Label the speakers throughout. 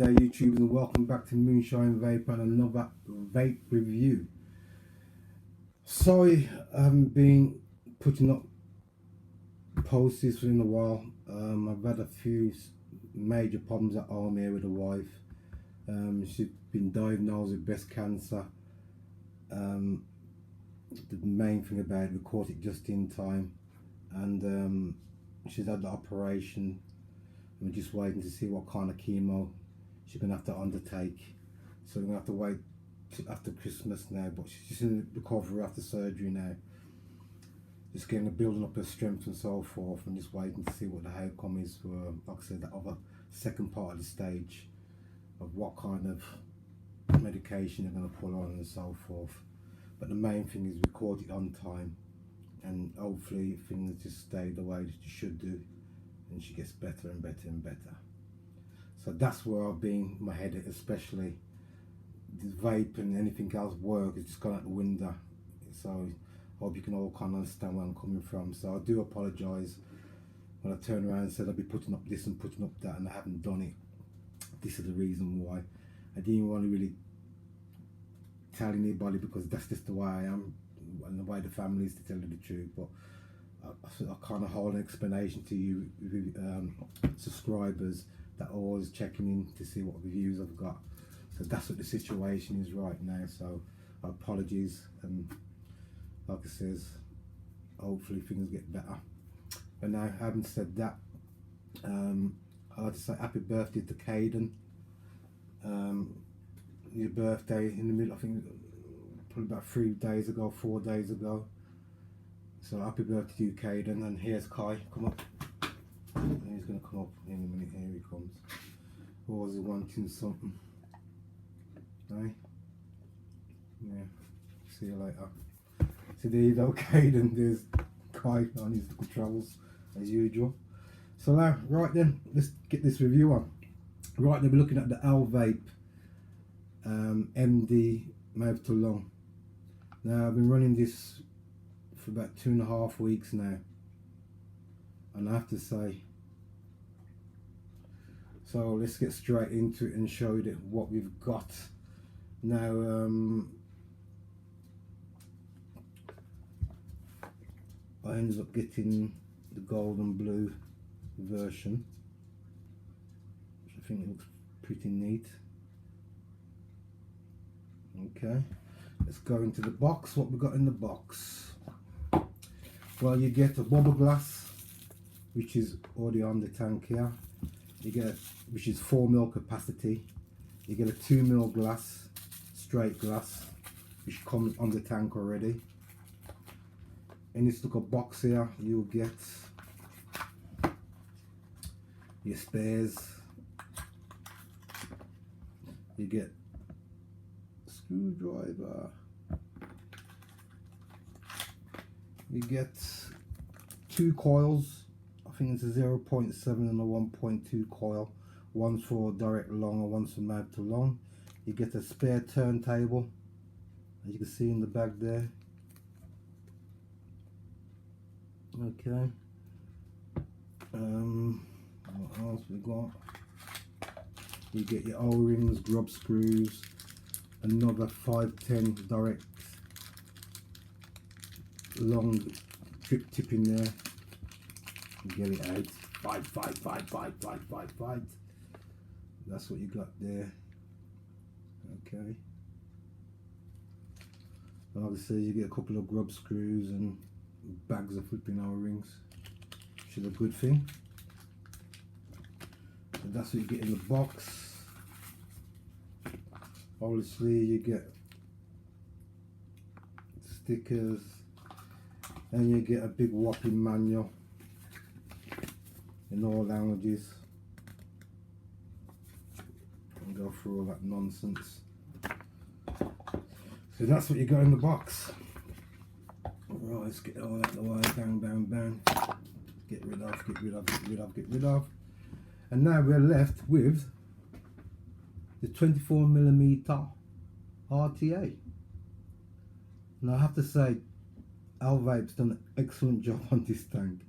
Speaker 1: Good day YouTube, and welcome back to Moonshine Vaper and another vape review. Sorry I haven't been putting up posts for in a while. I've had a few major problems at home here with the wife. She's been diagnosed with breast cancer. The main thing about it, we caught it just in time, and she's had the operation. We're just waiting to see what kind of chemo she's going to have to undertake. So we're going to have to wait after Christmas now, but she's just in recovery after surgery now. Just getting building up her strength and so forth, and just waiting to see what the outcome is for, like I said, that other second part of the stage of what kind of medication they're going to pull on and so forth. But the main thing is we caught it on time, and hopefully things just stay the way they should do, and she gets better and better and better. So that's where I've been, my head, especially the vape and anything else work is just gone out the window. So I hope you can all kind of understand where I'm coming from. So I do apologise when I turned around and said I'll be putting up this and putting up that, and I haven't done it. This is the reason why. I didn't want to really tell anybody, because that's just the way I am and the way the family is, to tell you the truth. But I kind of hold an explanation to you subscribers that are always checking in to see what reviews I've got. So that's what the situation is right now. So apologies, and like I says, hopefully things get better. But now, having said that, I'd like to say happy birthday to Caden. Your birthday in the middle, I think probably about 4 days ago. So happy birthday to you, Caden. And here's Kai. Come up. He's going to come up in a minute. Here he comes. Always wanting something. Hey? Yeah. See you later. So there you go, Caden. There's Kai on his little travels as usual. So now, right then, let's get this review on. Right then, we're looking at the HELLVAPE MD mouth to lung. Now, I've been running this for about 2.5 weeks now, and I have to say, so let's get straight into it and show you what we've got now. I ended up getting the gold and blue version, which I think looks pretty neat. Okay, let's go into the box. What we got in the box? Well, you get a bubble glass, which is already on the tank here. You get, which is 4 ml capacity. You get a 2 ml glass, straight glass, which comes on the tank already. In this little box here, you'll get your spares. You get a screwdriver. You get 2 coils. I think it's a 0.7 and a 1.2 coil. One's for direct lung and one's for mouth to lung. You get a spare turntable, as you can see in the back there. Okay. What else we got? You get your O-rings, grub screws, another 510 direct long drip tip in there. Get it out. Fight. That's what you got there. Okay. And obviously you get a couple of grub screws and bags of flipping O-rings, which is a good thing. And that's what you get in the box. Obviously you get stickers, and you get a big whopping manual in all languages, and go through all that nonsense. So that's what you got in the box. Right, let's get all that away. Bang. Get rid of. And now we're left with the 24mm RTA. Now I have to say, HELLVAPE's done an excellent job on this tank.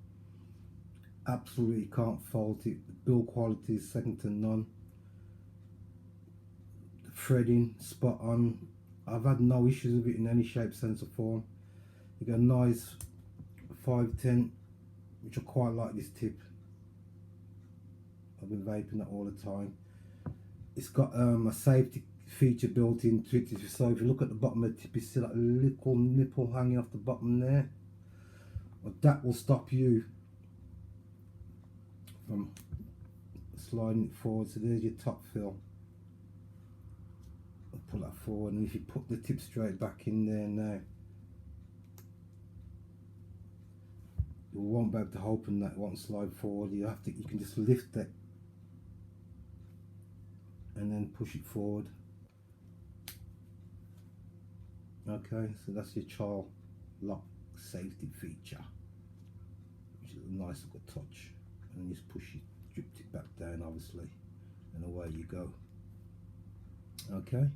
Speaker 1: Absolutely can't fault it. The build quality is second to none. threading spot on. I've had no issues with it in any shape, sense or form. You got a nice 510, which I quite like this tip. I've been vaping that all the time. It's got a safety feature built into it, so if you look at the bottom of the tip, you see that little nipple hanging off the bottom there. Well, that will stop you from sliding it forward. So there's your top fill. I'll pull that forward, and if you put the tip straight back in there now, you won't be able to open that. It won't slide forward. You can just lift it and then push it forward. Okay, so that's your child lock safety feature, which is a nice little touch. And just push it, drip it back down, obviously, and away you go. Okay,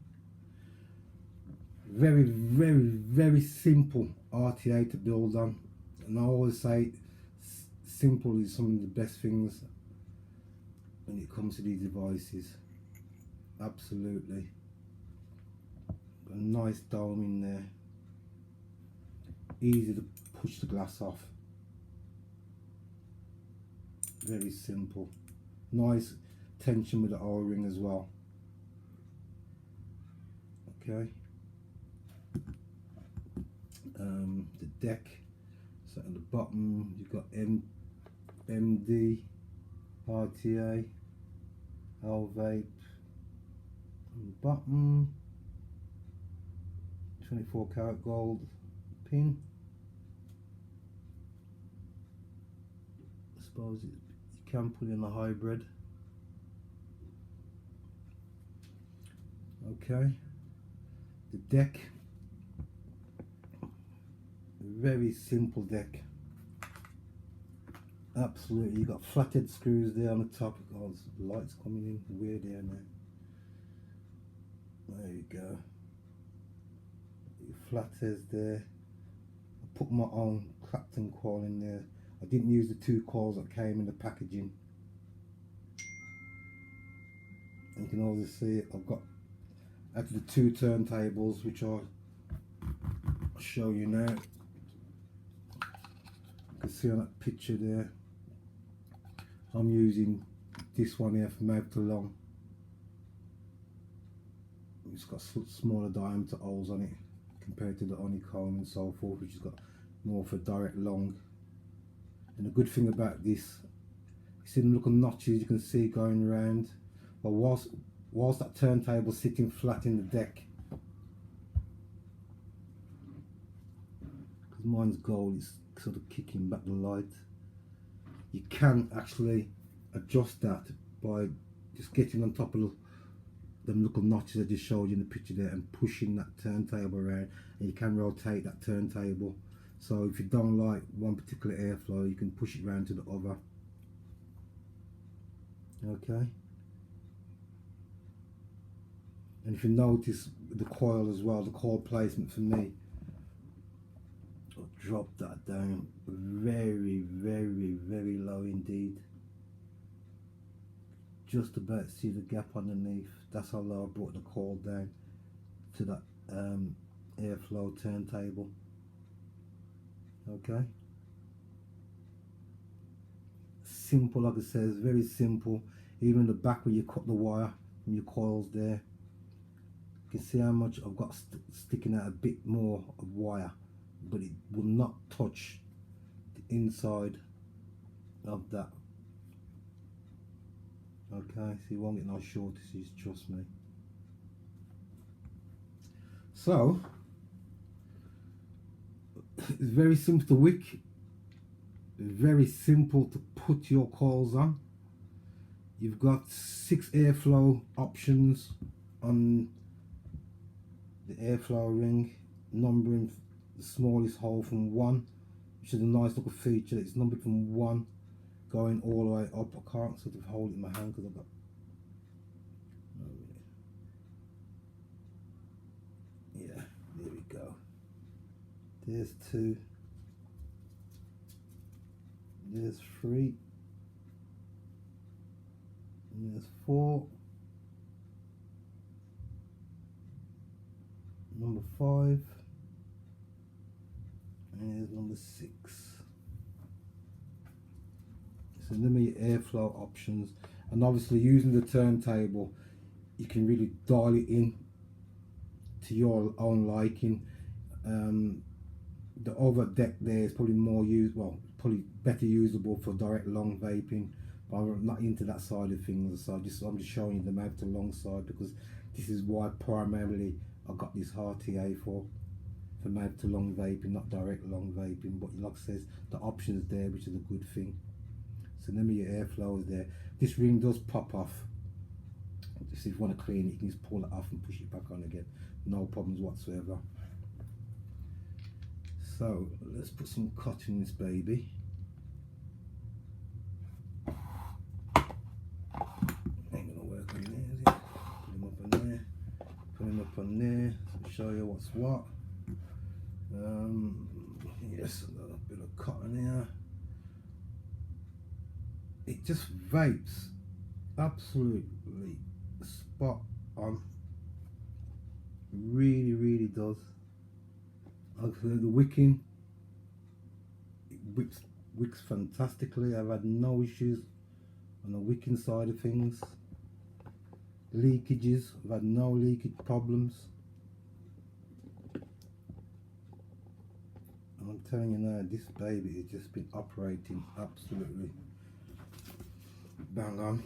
Speaker 1: very, very, very simple RTA to build on, and I always say simple is some of the best things when it comes to these devices. Absolutely. Got a nice dome in there, easy to push the glass off, very simple. Nice tension with the O-ring as well. Okay, the deck, so at the bottom you've got MD, RTA, HELLVAPE. On the bottom, 24 karat gold pin. I suppose you can put in a hybrid. Okay, the deck, very simple deck. Absolutely, you got flathead screws there on the top. Oh, the lights coming in weird there now. There you go. Flatheads there. I put my own Clapton coil in there. I didn't use the 2 coils that came in the packaging. You can also see it. I've got actually 2 turntables, which I'll show you now. You can see on that picture there, I'm using this one here from MTL. It's got smaller diameter holes on it compared to the honeycomb and so forth, which has got more for direct long. And the good thing about this, you see the little notches you can see going around. But whilst that turntable sitting flat in the deck, because mine's gold, it's sort of kicking back the light, you can actually adjust that by just getting on top of them little notches I just showed you in the picture there and pushing that turntable around, and you can rotate that turntable. So if you don't like one particular airflow, you can push it around to the other. Okay, and if you notice the coil as well, the coil placement for me, I'll drop that down very, very, very low indeed. Just about see the gap underneath. That's how low I brought the coil down to that airflow turntable. Okay, simple, like I said, it's very simple. Even the back where you cut the wire from your coils there, you can see how much I've got sticking out a bit more of wire, but it will not touch the inside of that. Okay, so you won't get no shortages, trust me. So it's very simple to wick, very simple to put your coils on. You've got 6 airflow options on the airflow ring, numbering the smallest hole from 1, which is a nice little feature. It's numbered from 1 going all the way up. I can't sort of hold it in my hand because I've got, yeah, there we go. There's 2, there's 3, and there's 4, 5, and here's number 6. So them are your airflow options, and obviously using the turntable you can really dial it in to your own liking. The other deck there is probably more probably better usable for direct long vaping, but I'm not into that side of things, so I'm just showing you the mouth to long side, because this is why primarily I got this RTA for mouth to long vaping, not direct long vaping. But like I says, the options there, which is a good thing. So then your airflow is there. This ring does pop off. Just if you want to clean it, you can just pull it off and push it back on again, no problems whatsoever. So let's put some cut in this baby. Ain't gonna work on there, is it? Put him up on there, put him up on there, so show you what's what. Yes, a little bit of cotton here. It just vapes absolutely spot on. Really, really does. Okay, the wicking, it wicks fantastically. I've had no issues on the wicking side of things. Leakages, I've had no leakage problems. And I'm telling you now, this baby has just been operating absolutely bang on.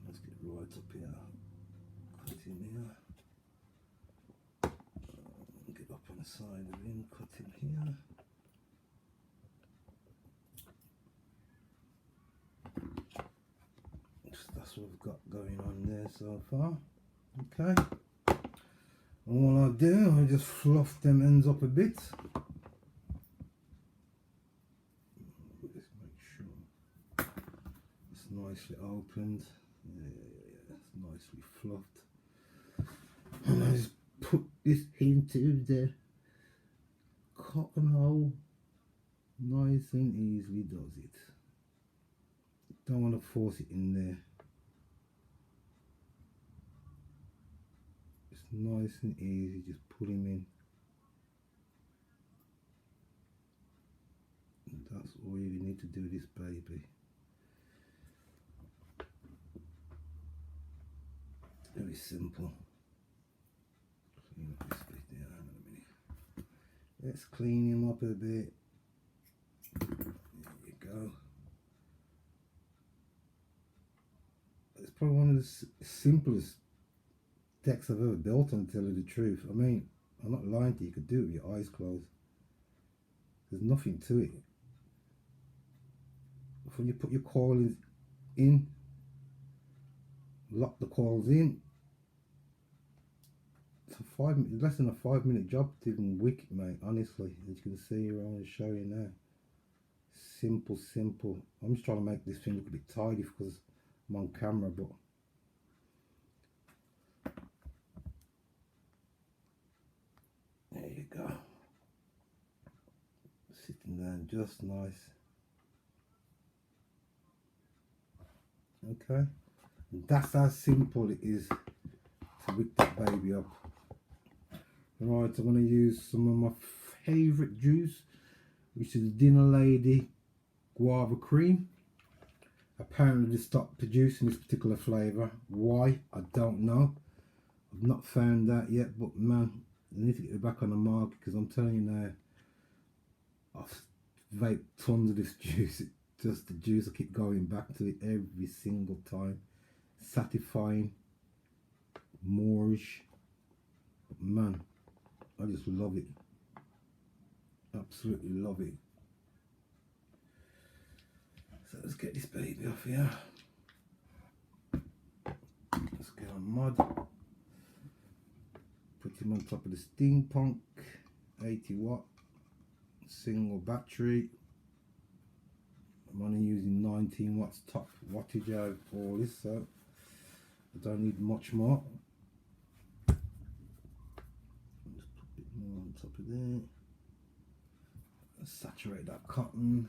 Speaker 1: Let's get right up here. Cut in here. Get up on the side of him. Cut in here. That's what we've got going on there so far. Okay. And what I do, I just fluff them ends up a bit. Just make sure it's nicely opened. Yeah, it's nicely fluffed. And I just put this into the cotton hole. Nice and easily does it. Don't want to force it in there. It's nice and easy, just put him in. And that's all you need to do this baby. Very simple. Clean up this bit there, hang on a minute. Let's clean him up a bit. There you go. It's probably one of the simplest decks I've ever built, to tell you the truth. I mean, I'm not lying to you, you could do it with your eyes closed. There's nothing to it. When you put your coils in, lock the coils in, it's less than a 5-minute job to even wick it, mate, honestly. As you can see here, I'm going to show you now. Simple, simple. I'm just trying to make this thing look a bit tidy because I'm on camera, but there you go. Sitting down just nice. Okay, and that's how simple it is to wick that baby up. Right, I'm going to use some of my favourite juice, which is Dinner Lady Guava Cream. Apparently they stopped producing this particular flavour. Why? I don't know. I've not found that yet, but man, I need to get it back on the market, because I'm telling you now, I've vaped tons of this juice. Just the juice, I keep going back to it every single time. Satisfying, moreish, but man, I just love it. Absolutely love it. So let's get this baby off here. Let's get on mod. Put him on top of the Steampunk 80-watt single battery. I'm only using 19 watts top wattage out of all this, so I don't need much more. Just put a bit more on top of there. Saturate that cotton.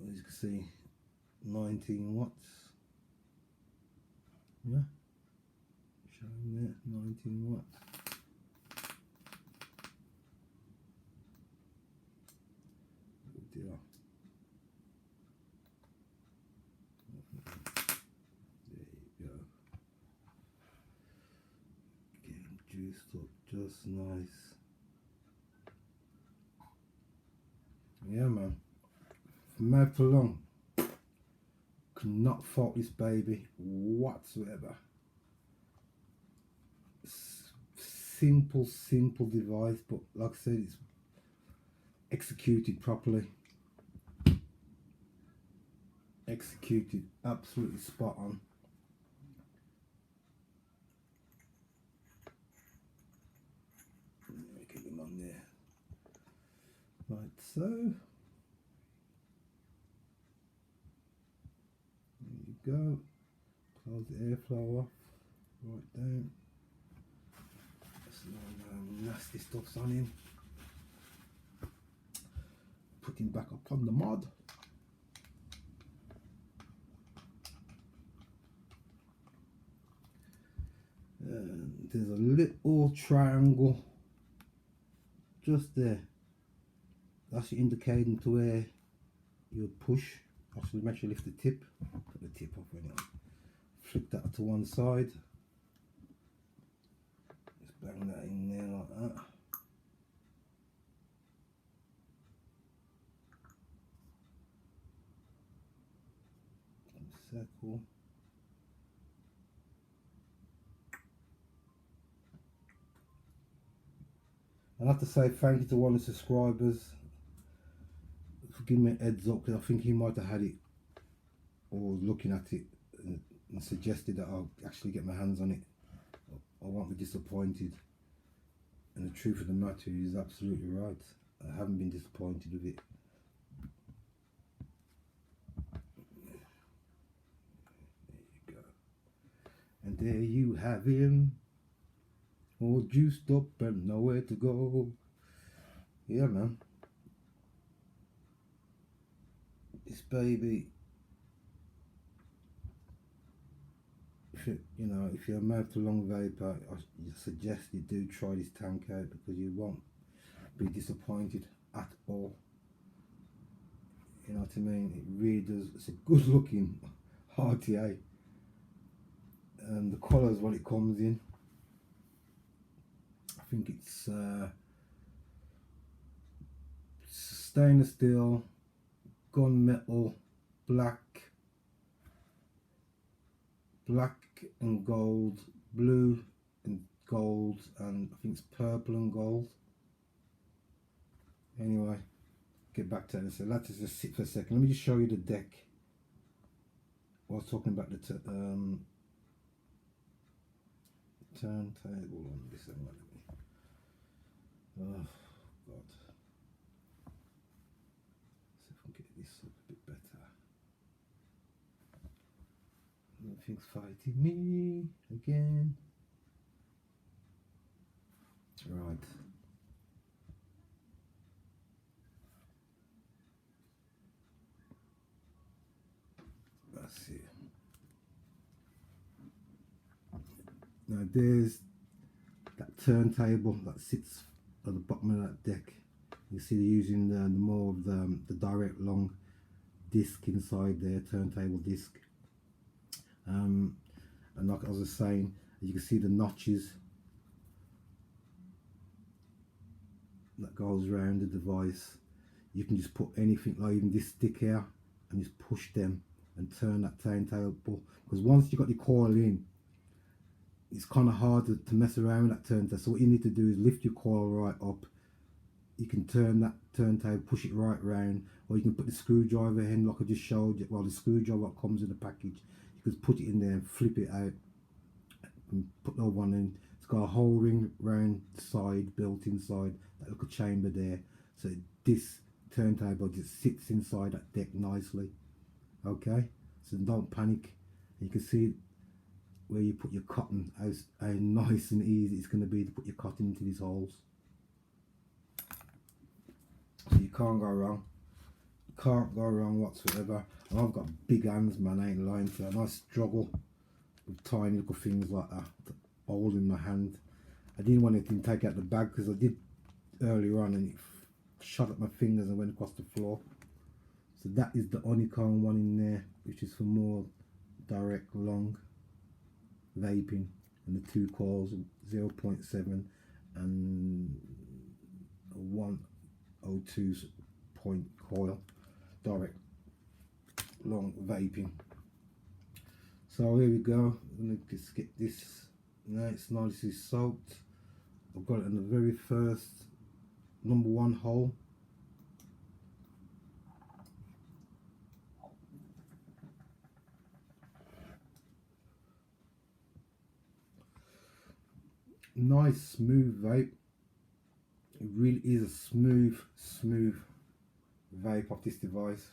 Speaker 1: As you can see, 19 watts. Yeah. showing there, 19 watts. Oh dear. There you go. Getting juiced up just nice. Yeah man, from mouth to lung, cannot fault this baby whatsoever. Simple device, but like I said, it's executed properly. Executed absolutely spot on. Get them on there. Right, so there you go. Close the airflow off. Right down. No nasty stuff's on him. Put him back up on the mod. And there's a little triangle just there. That's indicating to where you push. Actually, make sure you lift the tip. Put the tip up anyway. Flick that to one side. Just bang that in there like that. Circle. I'd have to say thank you to one of the subscribers for giving me a heads up, because I think he might have had it or was looking at it and suggested that I'll actually get my hands on it. I won't be disappointed, and the truth of the matter is absolutely right. I haven't been disappointed with it. There you go. And there you have him, all juiced up and nowhere to go. Yeah man, this baby, if you're a mouth to lung vapor, I suggest you do try this tank out, because you won't be disappointed at all. You know what I mean? It really does. It's a good looking RTA, and the colours what it comes in, I think it's stainless steel, gunmetal, black and gold, blue and gold, and I think it's purple and gold. Anyway, get back to it. So let's just sit for a second. Let me just show you the deck. I was talking about the turntable on this one. Oh God. See if I can get this up a bit better. Nothing's fighting me again. Right. Let's see. Now there's that turntable that sits at the bottom of that deck. You see they're using the more of the direct long disc inside there, turntable disc. And like I was saying, you can see the notches that goes around the device. You can just put anything, like even this stick here, and just push them and turn that turntable, because once you got the coil in, it's kind of hard to mess around with that turntable. So what you need to do is lift your coil right up. You can turn that turntable, push it right round, or you can put the screwdriver in like I just showed you. Well, the screwdriver that comes in the package, you can put it in there and flip it out and put the one in. It's got a whole ring round the side, built inside that little chamber there, so this turntable just sits inside that deck nicely. Okay, so don't panic. You can see where you put your cotton, how nice and easy it's going to be to put your cotton into these holes. So you can't go wrong. You can't go wrong whatsoever. And I've got big hands, man, I ain't lying to you, and I struggle with tiny little things like that. holding my hand. I didn't want anything to take out the bag because I did earlier on and it shot up my fingers and went across the floor. So that is the honeycomb one in there, which is for more direct long vaping, and the two coils, 0.7 and 102 point coil, direct long vaping. So here we go. I'm gonna just get this. Now it's nicely soaked. I've got it in the very first number 1 hole. Nice smooth vape. It really is a smooth vape of this device.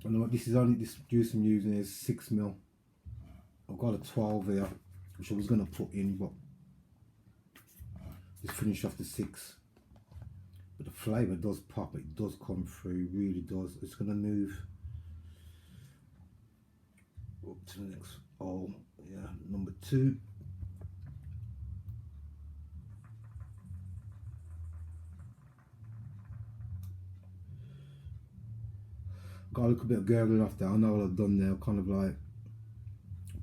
Speaker 1: And what this is, only this juice I'm using is 6mm. I've got a 12 here, which I was going to put in, but just finish off the 6. But the flavour does pop, it does come through, it really does. It's going to move up to the next hole, yeah, number 2. Got a little bit of gurgling off there. I know what I've done there. I've kind of like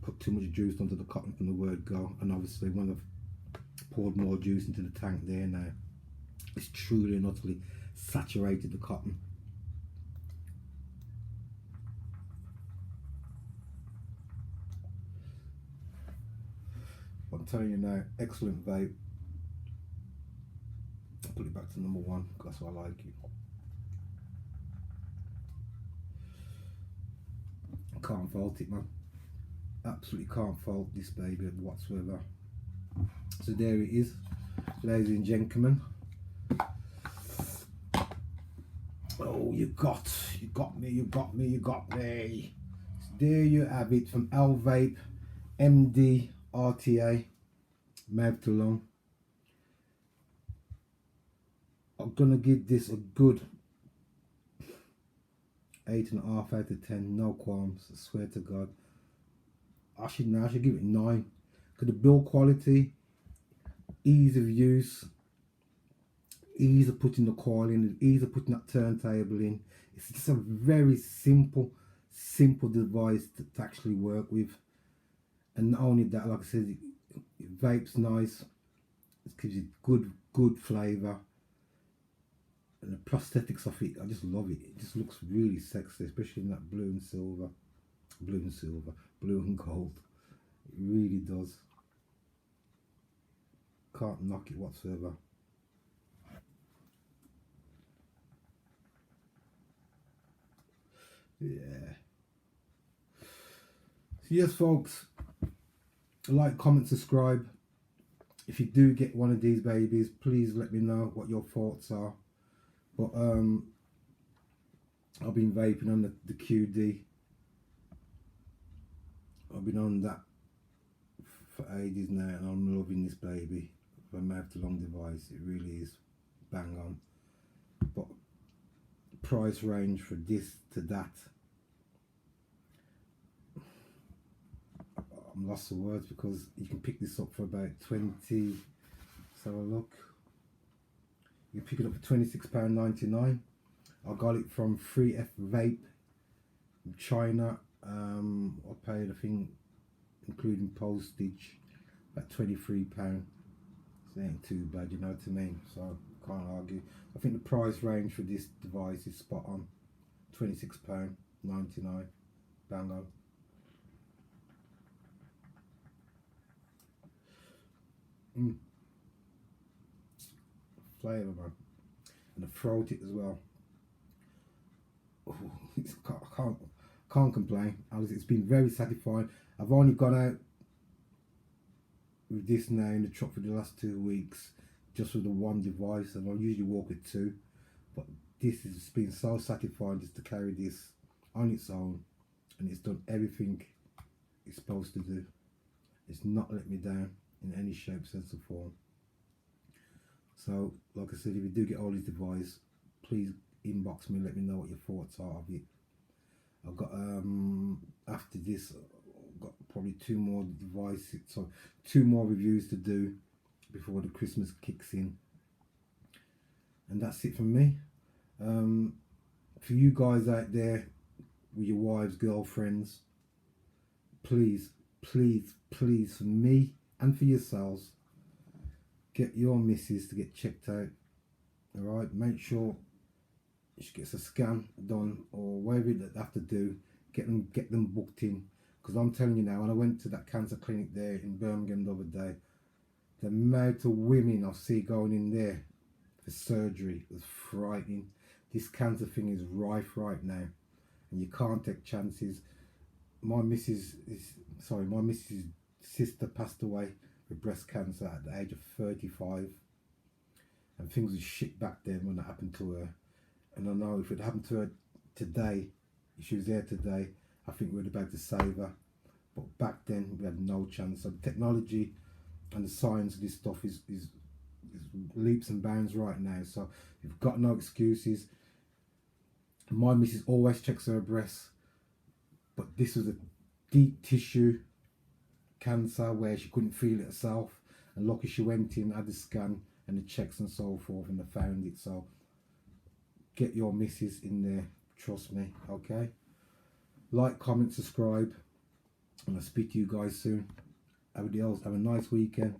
Speaker 1: put too much juice onto the cotton from the word go, and obviously when I've poured more juice into the tank there now, it's truly and utterly saturated the cotton. I'm telling you now, excellent vape. I'll put it back to number 1 because I like it. Can't fault it, man. Absolutely can't fault this baby whatsoever. So there it is, ladies and gentlemen. Oh, you got me. So there you have it, from HELLVAPE MD RTA, mouth to lung. I'm gonna give this a good 8.5 out of 10, no qualms, I swear to God. I should give it 9. Because the build quality, ease of use, ease of putting the coil in, ease of putting that turntable in. It's just a very simple device to actually work with. And not only that, like I said, it vapes nice, it gives you good flavour. And the prosthetics of it, I just love it. It just looks really sexy, especially in that blue and gold. It really does. Can't knock it whatsoever. Yeah. So yes, folks, like, comment, subscribe. If you do get one of these babies, please let me know what your thoughts are. But I've been vaping on the QD. I've been on that for ages now, and I'm loving this baby. For a mouth to lung device, it really is bang on. But price range for this to that, I'm lost for words, because you can pick this up for about 20. Let's have a look. You can pick it up for £26.99. I got it from 3F Vape in China. I paid, I think, including postage, about £23. So it ain't too bad, you know what I mean? So can't argue. I think the price range for this device is spot on. £26.99. Bang on. Flavour, man. And the throat it as well. Oh, I can't complain. Honestly, it's been very satisfying. I've only gone out with this now in the truck for the last 2 weeks, just with the one device, and I usually walk with 2. But this has been so satisfying just to carry this on its own, and it's done everything it's supposed to do. It's not let me down in any shape, sense, or form. So, like I said, if you do get all this device, please inbox me, let me know what your thoughts are of it. I've got after this, I've got probably two more reviews to do before the Christmas kicks in, and that's it from me. For you guys out there with your wives, girlfriends, please, please, please, for me and for yourselves, get your missus to get checked out. All right, make sure she gets a scan done or whatever they have to do. Get them booked in, because I'm telling you now, when I went to that cancer clinic there in Birmingham the other day, the amount of women I see going in there for surgery was frightening. This cancer thing is rife right now, and you can't take chances. My missus' sister passed away with breast cancer at the age of 35, and things was shit back then when it happened to her. And I know if it happened to her today, if she was there today, I think we'd have been able to save her. But back then we had no chance. So the technology and the science of this stuff is leaps and bounds right now. So you've got no excuses. My missus always checks her breasts, but this was a deep tissue cancer where she couldn't feel it herself, and lucky she went in, had the scan and the checks and so forth, and they found it. So get your missus in there, trust me. Okay, like, comment, subscribe, and I'll speak to you guys soon. Everybody else have a nice weekend.